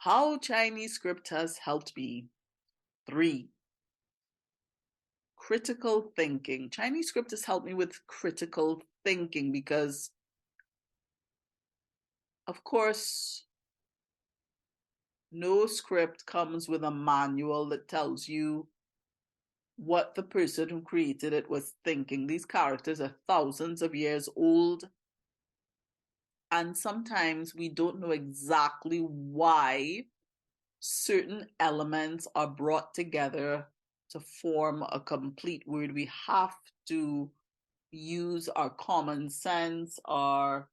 How Chinese script has helped me. 3. Critical thinking. Chinese script has helped me with critical thinking because, of course, no script comes with a manual that tells you what the person who created it was thinking. These characters are thousands of years old, and sometimes we don't know exactly why certain elements are brought together to form a complete word. We have to use our common sense, our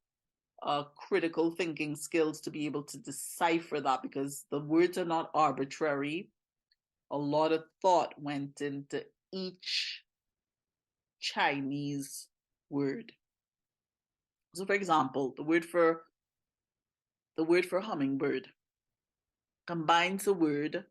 critical thinking skills to be able to decipher that because the words are not arbitrary. A lot of thought went into each Chinese word. So, for example, the word for hummingbird combines the word.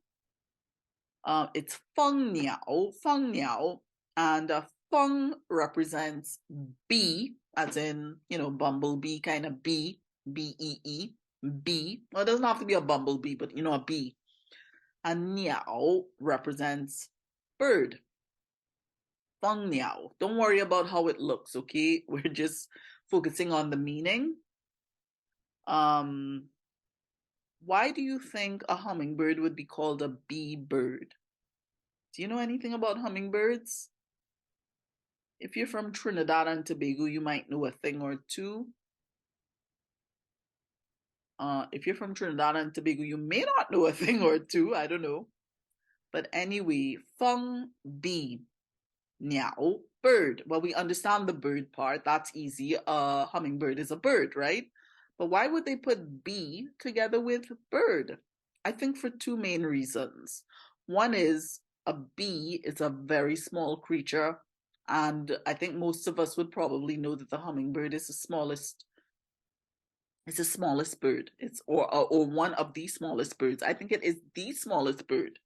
It's feng niao, and feng represents bee, as in bumblebee kind of bee, bee, bee. Well, it doesn't have to be a bumblebee, but a bee. And niao represents bird. Feng niao. Don't worry about how it looks, okay? We're just focusing on the meaning. Um, why do you think a hummingbird would be called a bee bird? Do you know anything about hummingbirds? If you're from Trinidad and Tobago, you might know a thing or two. If you're from Trinidad and Tobago, you may not know a thing or two. I don't know. But anyway, feng bee, niao, bird. Well, we understand the bird part. That's easy. A hummingbird is a bird, right? But why would they put bee together with bird? I think for two main reasons. One is a bee is a very small creature, and I think most of us would probably know that the hummingbird is the smallest. It's the smallest bird. It's or one of the smallest birds. I think it is the smallest bird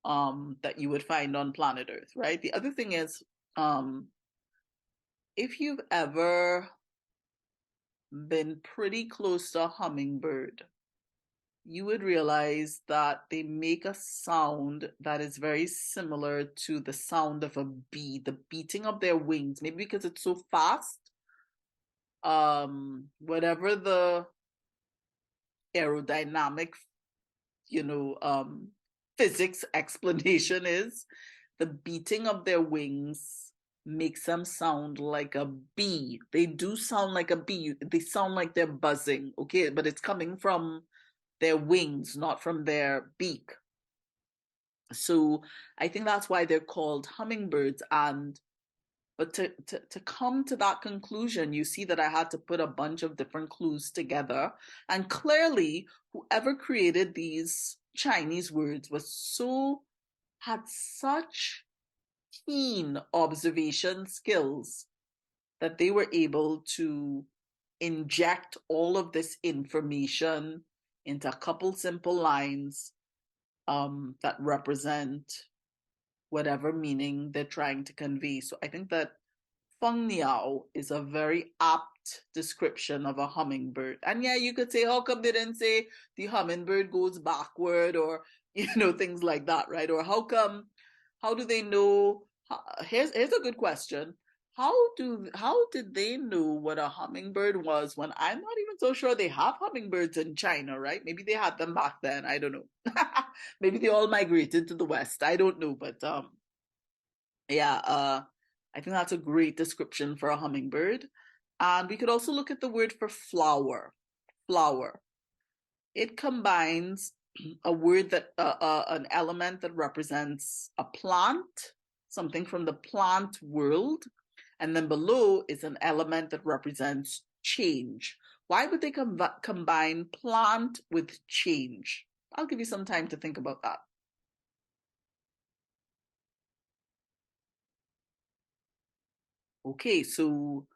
that you would find on planet Earth, right? The other thing is um if you've ever been pretty close to a hummingbird, you would realize that they make a sound that is very similar to the sound of a bee, the beating of their wings, maybe because it's so fast. Whatever the aerodynamic, you know, um, physics explanation is, the beating of their wings makes them sound like a bee. They do sound like a bee. They sound like they're buzzing, okay? But it's coming from their wings, not from their beak. So I think that's why they're called hummingbirds. And but to come to that conclusion, you see that I had to put a bunch of different clues together. And clearly, whoever created these Chinese words had such keen observation skills that they were able to inject all of this information into a couple simple lines that represent whatever meaning they're trying to convey. So I think that Feng Niao is a very apt description of a hummingbird. And yeah, you could say, how come they didn't say the hummingbird goes backward or, things like that, right? Or how do they know? Here's a good question. How did they know what a hummingbird was when I'm not even so sure they have hummingbirds in China, right? Maybe they had them back then. I don't know. Maybe they all migrated to the West. I don't know, but yeah, I think that's a great description for a hummingbird. And we could also look at the word for flower. Flower. It combines a word an element that represents a plant, something from the plant world, and then below is an element that represents change. Why would they combine plant with change? I'll give you some time to think about that. Okay, so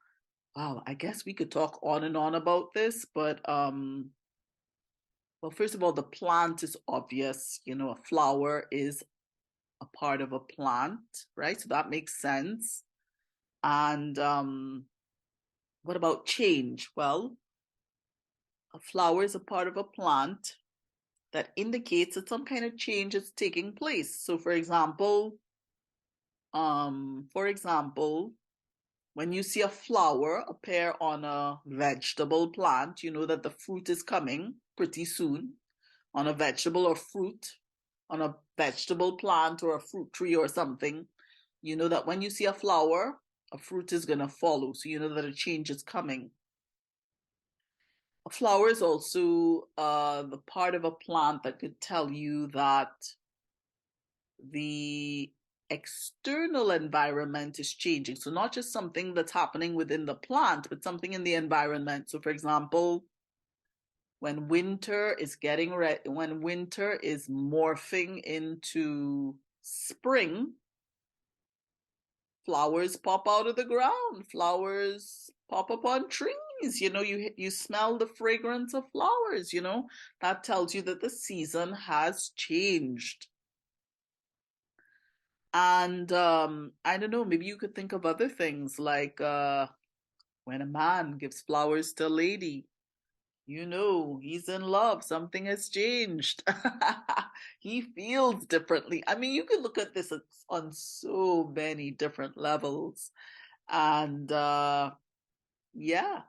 wow, I guess we could talk on and on about this, but well, first of all, the plant is obvious. A flower is a part of a plant, right? So that makes sense. And what about change? Well, a flower is a part of a plant. that indicates that some kind of change is taking place. So for example, when you see a flower appear on a vegetable plant, you know that the fruit is coming pretty soon. On a vegetable or fruit, on a vegetable plant or a fruit tree or something, you know that when you see a flower, a fruit is going to follow. So you know that a change is coming. A flower is also the part of a plant that could tell you that the external environment is changing. So not just something that's happening within the plant, but something in the environment. So for example, when winter is when winter is morphing into spring, flowers pop out of the ground, flowers pop up on trees. You smell the fragrance of flowers. That tells you that the season has changed. And I don't know, maybe you could think of other things like when a man gives flowers to a lady, he's in love, something has changed. He feels differently. I mean, you can look at this on so many different levels. And yeah,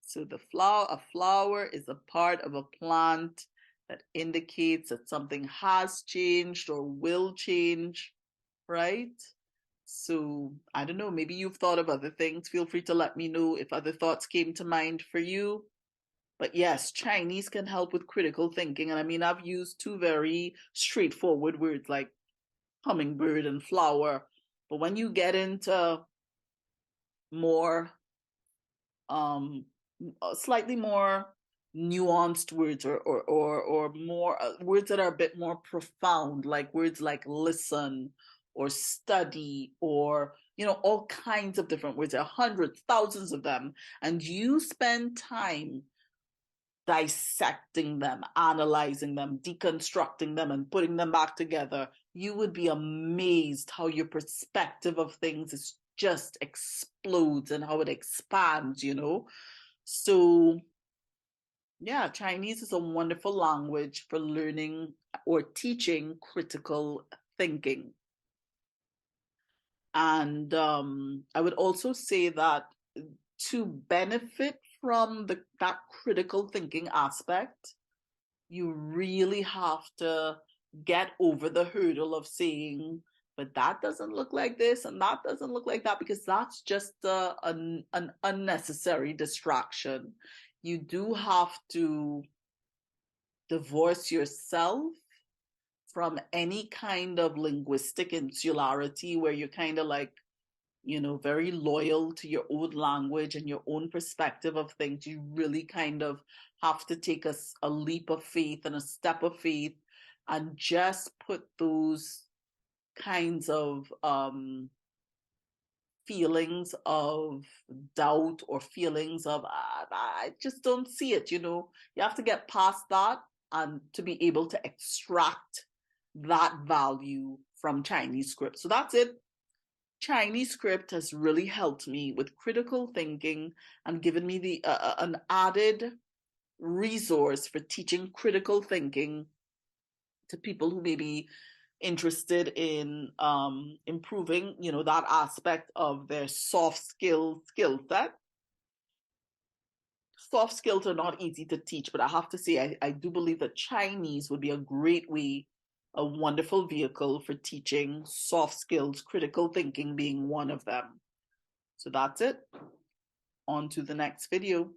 so a flower is a part of a plant that indicates that something has changed or will change, right? So I don't know, maybe you've thought of other things. Feel free to let me know if other thoughts came to mind for you. But yes, Chinese can help with critical thinking. And I mean, I've used two very straightforward words like hummingbird and flower. But when you get into more, um, slightly more nuanced words or more words that are a bit more profound, like words like listen or study or, all kinds of different words. There are hundreds, thousands of them. And you spend time dissecting them, analyzing them, deconstructing them, and putting them back together, you would be amazed how your perspective of things is just explodes and how it expands. So, yeah, Chinese is a wonderful language for learning or teaching critical thinking. And I would also say that to benefit from that critical thinking aspect, you really have to get over the hurdle of saying, but that doesn't look like this and that doesn't look like that, because that's just an unnecessary distraction. You do have to divorce yourself from any kind of linguistic insularity where you're kind of like, very loyal to your own language and your own perspective of things. You really kind of have to take a leap of faith and a step of faith and just put those kinds of feelings of doubt or feelings of, I just don't see it. You have to get past that and to be able to extract that value from Chinese script. So that's it. Chinese script has really helped me with critical thinking and given me an added resource for teaching critical thinking to people who may be interested in improving, that aspect of their skill set. Soft skills are not easy to teach, but I have to say, I do believe that Chinese would be a great way, a wonderful vehicle for teaching soft skills, critical thinking being one of them. So that's it. On to the next video.